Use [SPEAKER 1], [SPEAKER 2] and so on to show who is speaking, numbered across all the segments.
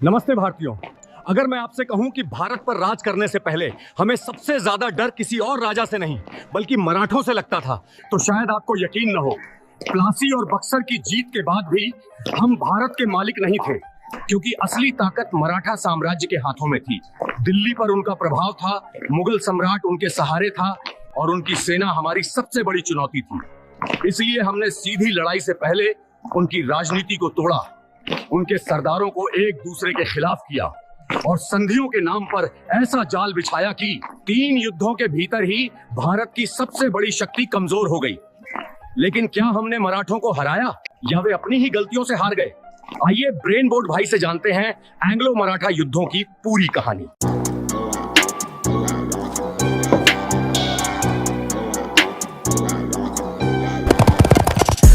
[SPEAKER 1] नमस्ते भारतीयों। अगर मैं आपसे कहूं कि भारत पर राज करने से पहले हमें सबसे ज्यादा डर किसी और राजा से नहीं बल्कि मराठों से लगता था, तो शायद आपको यकीन न हो। प्लासी और बक्सर की जीत के बाद भी हम भारत के मालिक नहीं थे, क्योंकि असली ताकत मराठा साम्राज्य के हाथों में थी। दिल्ली पर उनका प्रभाव था, मुगल सम्राट उनके सहारे था और उनकी सेना हमारी सबसे बड़ी चुनौती थी। इसलिए हमने सीधी लड़ाई से पहले उनकी राजनीति को तोड़ा, उनके सरदारों को एक दूसरे के खिलाफ किया और संधियों के नाम पर ऐसा जाल बिछाया कि 3 युद्धों के भीतर ही भारत की सबसे बड़ी शक्ति कमजोर हो गई। लेकिन क्या हमने मराठों को हराया या वे अपनी ही गलतियों से हार गए? आइए ब्रेन बोर्ड भाई से जानते हैं एंग्लो मराठा युद्धों की पूरी कहानी।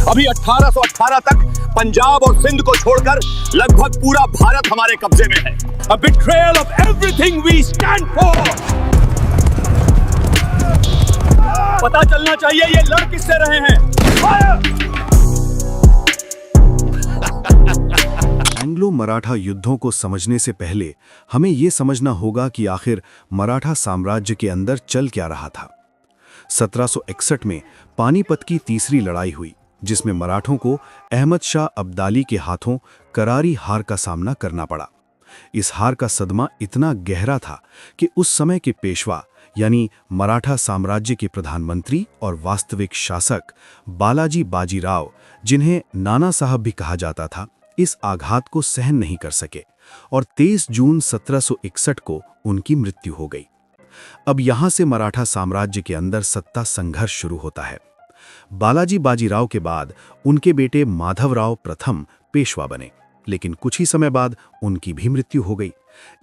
[SPEAKER 2] अभी 1818 तक पंजाब और सिंध को छोड़कर लगभग पूरा भारत हमारे कब्जे में है। A betrayal of everything we stand for।
[SPEAKER 1] पता चलना चाहिए ये लड़ किससे रहे हैं।
[SPEAKER 3] एंग्लो मराठा युद्धों को समझने से पहले हमें यह समझना होगा कि आखिर मराठा साम्राज्य के अंदर चल क्या रहा था। 1761 में पानीपत की तीसरी लड़ाई हुई, जिसमें मराठों को अहमद शाह अब्दाली के हाथों करारी हार का सामना करना पड़ा। इस हार का सदमा इतना गहरा था कि उस समय के पेशवा यानी मराठा साम्राज्य के प्रधानमंत्री और वास्तविक शासक बालाजी बाजीराव, जिन्हें नाना साहब भी कहा जाता था, इस आघात को सहन नहीं कर सके और 23 जून 1761 को उनकी मृत्यु हो गई। अब यहां से मराठा साम्राज्य के अंदर सत्ता संघर्ष शुरू होता है। बालाजी बाजीराव के बाद उनके बेटे माधवराव प्रथम पेशवा बने, लेकिन कुछ ही समय बाद उनकी भी मृत्यु हो गई।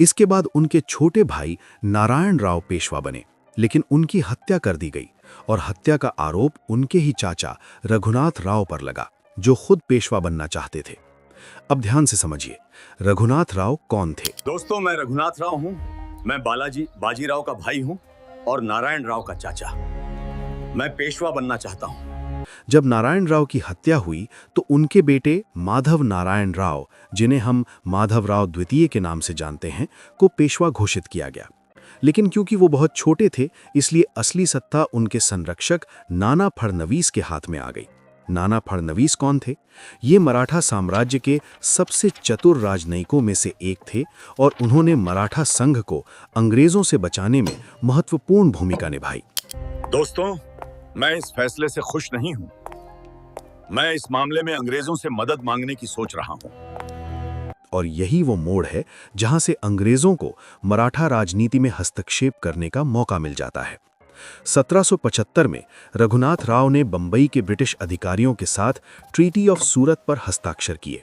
[SPEAKER 3] इसके बाद उनके छोटे भाई नारायण राव पेशवा बने, लेकिन उनकी हत्या कर दी गई और हत्या का आरोप उनके ही चाचा रघुनाथ राव पर लगा, जो खुद पेशवा बनना चाहते थे। अब ध्यान से समझिए, रघुनाथ राव कौन थे?
[SPEAKER 2] दोस्तों, मैं रघुनाथ राव हूं। मैं बालाजी बाजीराव का भाई हूं और नारायण राव का चाचा। मैं पेशवा बनना चाहता हूं।
[SPEAKER 3] जब नारायण राव की हत्या हुई तो उनके बेटे माधव नारायण राव, जिन्हें हम माधव राव द्वितीय के नाम से जानते हैं, को पेशवा घोषित किया गया। लेकिन क्योंकि वो बहुत छोटे थे, इसलिए असली सत्ता उनके संरक्षक नाना फड़नवीस के हाथ में आ गई। नाना फड़नवीस कौन थे? ये मराठा साम्राज्य के सबसे चतुर राजनयिकों में से एक थे और उन्होंने मराठा संघ को अंग्रेजों से बचाने में महत्वपूर्ण भूमिका निभाई।
[SPEAKER 2] दोस्तों, मैं इस फैसले से खुश नहीं हूं। मैं इस मामले में अंग्रेजों से मदद मांगने की सोच रहा हूं।
[SPEAKER 3] और यही वो मोड़ है जहां से अंग्रेजों को मराठा राजनीति में हस्तक्षेप करने का मौका मिल जाता है। 1775 में रघुनाथ राव ने बंबई के ब्रिटिश अधिकारियों के साथ ट्रीटी ऑफ सूरत पर हस्ताक्षर किए।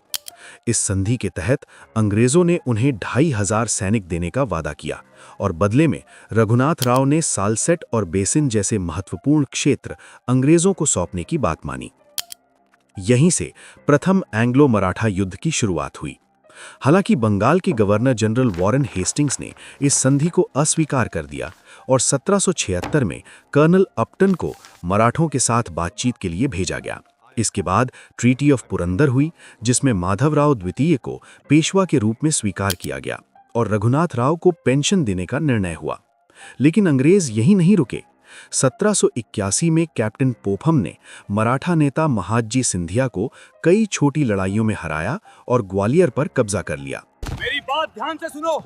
[SPEAKER 3] इस संधि के तहत अंग्रेजों ने उन्हें 2500 सैनिक देने का वादा किया और बदले में रघुनाथ राव ने सालसेट और बेसिन जैसे महत्वपूर्ण क्षेत्र अंग्रेजों को सौंपने की बात मानी। यहीं से प्रथम एंग्लो मराठा युद्ध की शुरुआत हुई। हालांकि बंगाल के गवर्नर जनरल वॉरेन हेस्टिंग्स ने इस संधि को अस्वीकार कर दिया और 1776 में कर्नल अपटन को मराठों के साथ बातचीत के लिए भेजा गया। इसके बाद ट्रीटी ऑफ पुरंदर हुई, जिसमें माधवराव द्वितीय को पेशवा के रूप में स्वीकार किया गया और रघुनाथ राव को पेंशन देने का निर्णय हुआ। लेकिन अंग्रेज यहीं नहीं रुके। 1781 में कैप्टन पोफम ने मराठा नेता महादजी सिंधिया को कई छोटी लड़ाइयों में हराया और ग्वालियर पर कब्जा कर लिया।
[SPEAKER 1] मेरी बात ध्यान से सुनो,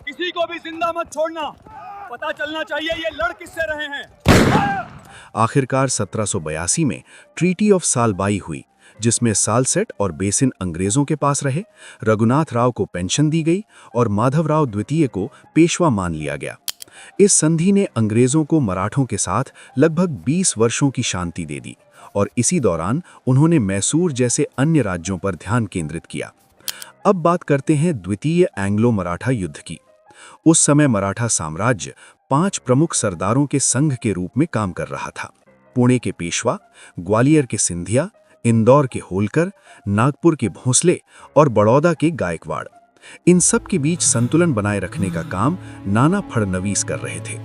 [SPEAKER 1] किसी को भी जिंदा मत छोड़ना। पता चलना चाहिए ये लड़ किससे रहे हैं।
[SPEAKER 3] आखिरकार 1782 में ट्रीटी ऑफ सालबाई हुई, जिसमें सालसेट और बेसिन अंग्रेजों के पास रहे, रघुनाथ राव को पेंशन दी गई और माधवराव द्वितीय को पेशवा मान लिया गया। इस संधि ने अंग्रेजों को मराठों के साथ लगभग 20 वर्षों की शांति दे दी और इसी दौरान उन्होंने मैसूर जैसे अन्य राज्यों पर ध्यान केंद्रित किया। अब बात करते हैं द्वितीय एंग्लो मराठा युद्ध की। उस समय मराठा साम्राज्य 5 प्रमुख सरदारों के संघ के रूप में काम कर रहा था। पुणे के पेशवा, ग्वालियर के सिंधिया, इंदौर के होलकर, नागपुर के भोंसले और बड़ौदा के गायकवाड़। इन सब के बीच संतुलन बनाए रखने का काम नाना फड़नवीस कर रहे थे।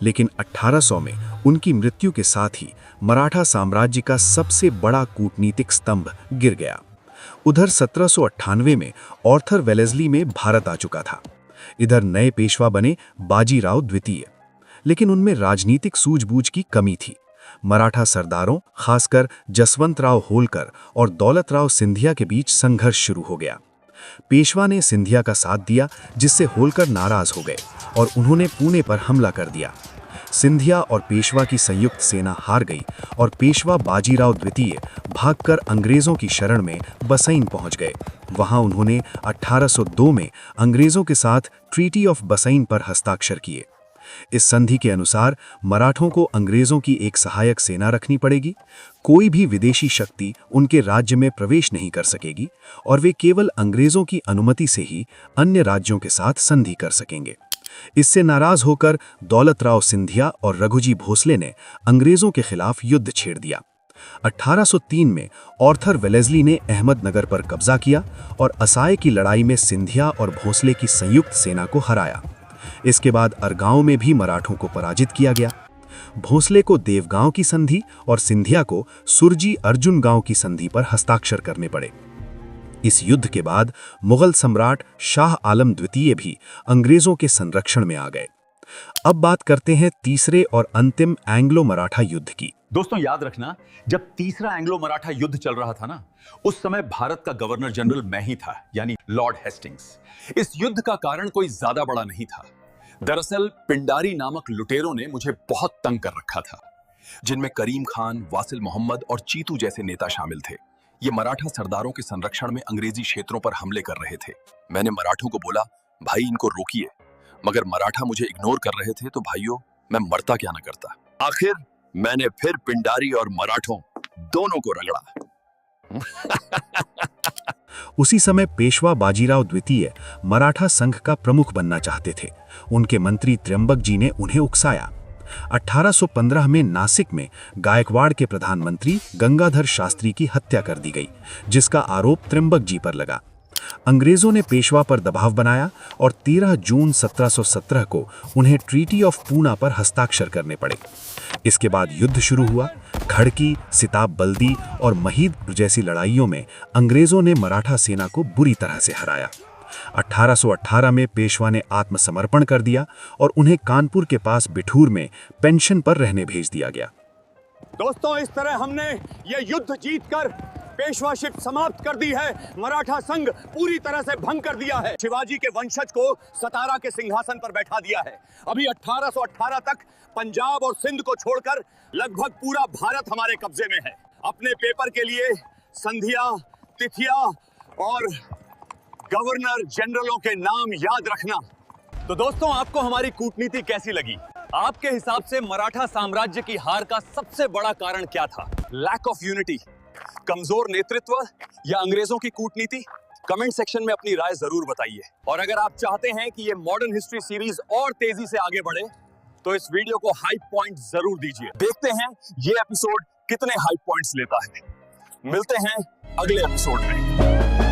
[SPEAKER 3] लेकिन 1800 में उनकी मृत्यु के साथ ही मराठा साम्राज्य का सबसे बड़ा कूटनीतिक स्तंभ गिर गया। उधर 1798 में ऑर्थर वेलेस्ली में भारत आ चुका था। इधर नए पेशवा बने बाजीराव द्वितीय, लेकिन उनमें राजनीतिक सूझबूझ की कमी थी। मराठा सरदारों, खासकर जसवंतराव होलकर और दौलतराव सिंधिया के बीच संघर्ष शुरू हो गया। पेशवा ने सिंधिया का साथ दिया, जिससे होलकर नाराज हो गए और उन्होंने पुणे पर हमला कर दिया। सिंधिया और पेशवा की संयुक्त सेना हार गई और पेशवा बाजीराव द्वितीय भागकर अंग्रेजों की शरण में बसैन पहुंच गए। वहां उन्होंने 1802 में अंग्रेजों के साथ ट्रीटी ऑफ बसैन पर हस्ताक्षर किए। इस संधि के अनुसार मराठों को अंग्रेजों की एक सहायक सेना रखनी पड़ेगी, कोई भी विदेशी शक्ति उनके राज्य में प्रवेश नहीं कर सकेगी और वे केवल अंग्रेजों की अनुमति से ही अन्य राज्यों के साथ संधि कर सकेंगे। इससे नाराज होकर दौलतराव सिंधिया और रघुजी भोसले ने अंग्रेजों के खिलाफ युद्ध छेड़ दिया। 1803 में ऑर्थर वेलेस्ली ने अहमदनगर पर कब्जा किया और असाय की लड़ाई में सिंधिया और भोसले की संयुक्त सेना को हराया। इसके बाद अरगांव में भी मराठों को पराजित किया गया। भोसले को देवगांव की संधि और सिंधिया को सुरजी अर्जुन गांव की संधि पर हस्ताक्षर करने पड़े। इस युद्ध के बाद मुगल सम्राट शाह आलम द्वितीय भी अंग्रेजों के संरक्षण में आ गए। अब बात करते हैं तीसरे और अंतिम एंग्लो मराठा युद्ध की।
[SPEAKER 2] दोस्तों याद रखना, जब तीसरा एंग्लो मराठा युद्ध चल रहा था ना, उस समय भारत का गवर्नर जनरल मैं ही था, यानी लॉर्ड हेस्टिंग्स। इस युद्ध का कारण कोई ज्यादा बड़ा नहीं था। दरअसल पिंडारी नामक लुटेरों ने मुझे बहुत तंग कर रखा था, जिनमें करीम खान, वासिल मोहम्मद और चीतू जैसे नेता शामिल थे। ये मराठा सरदारों के संरक्षण में अंग्रेजी क्षेत्रों पर हमले कर रहे थे। मैंने मराठों को बोला, भाई इनको रोकिए, मगर मराठा मुझे इग्नोर कर रहे थे, तो भाइयों मैं मरता क्या ना करता। आखिर मैंने फिर पिंडारी और मराठों दोनों को रगड़ा।
[SPEAKER 3] उसी समय पेशवा बाजीराव द्वितीय मराठा संघ का प्रमुख बनना चाहते थे। उनके मंत्री त्र्यंबक जी ने उन्हें उकसाया। 1815 में नासिक में गायकवाड़ के प्रधानमंत्री गंगाधर शास्त्री की हत्या कर दी गई, जिसका आरोप त्र्यंबक जी पर लगा। अंग्रेजों ने पेशवा पर दबाव बनाया और 13 जून 1717 को उन्हें ट्रीटी ऑफ पूना पर हस्ताक्षर करने पड़े। इसके बाद युद्ध शुरू हुआ। खड़की, सिताब बल्दी और महीदपुर जैसी लड़ाइयों में अंग्रेजों ने मराठा सेना को बुरी तरह से हराया। 1818 में पेशवा ने आत्मसमर्पण कर दिया और उन्हें कानपुर के पास बिठूर में पेंशन पर रहने भेज दिया गया।
[SPEAKER 1] दोस्तों, इस तरह हमने ये युद्ध जीतकर पेशवाशिप समाप्त कर दी है। मराठा संघ पूरी तरह से भंग कर दिया है। शिवाजी के वंशज को सतारा के सिंहासन पर बैठा दिया है। अभी 1818 तक पंजाब और सिंध को छोड़कर लगभग पूरा भारत हमारे कब्जे में है। अपने पेपर के लिए संधिया, तिथिया और गवर्नर जनरलों के नाम याद रखना। तो दोस्तों, आपको हमारी कूटनीति कैसी लगी? आपके हिसाब से मराठा साम्राज्य की हार का सबसे बड़ा कारण क्या था? लैक ऑफ यूनिटी, कमजोर नेतृत्व या अंग्रेजों की कूटनीति? कमेंट सेक्शन में अपनी राय जरूर बताइए। और अगर आप चाहते हैं कि ये मॉडर्न हिस्ट्री सीरीज और तेजी से आगे बढ़े, तो इस वीडियो को हाई पॉइंट जरूर दीजिए। देखते हैं ये एपिसोड कितने हाई पॉइंट्स लेता है। मिलते हैं अगले एपिसोड में।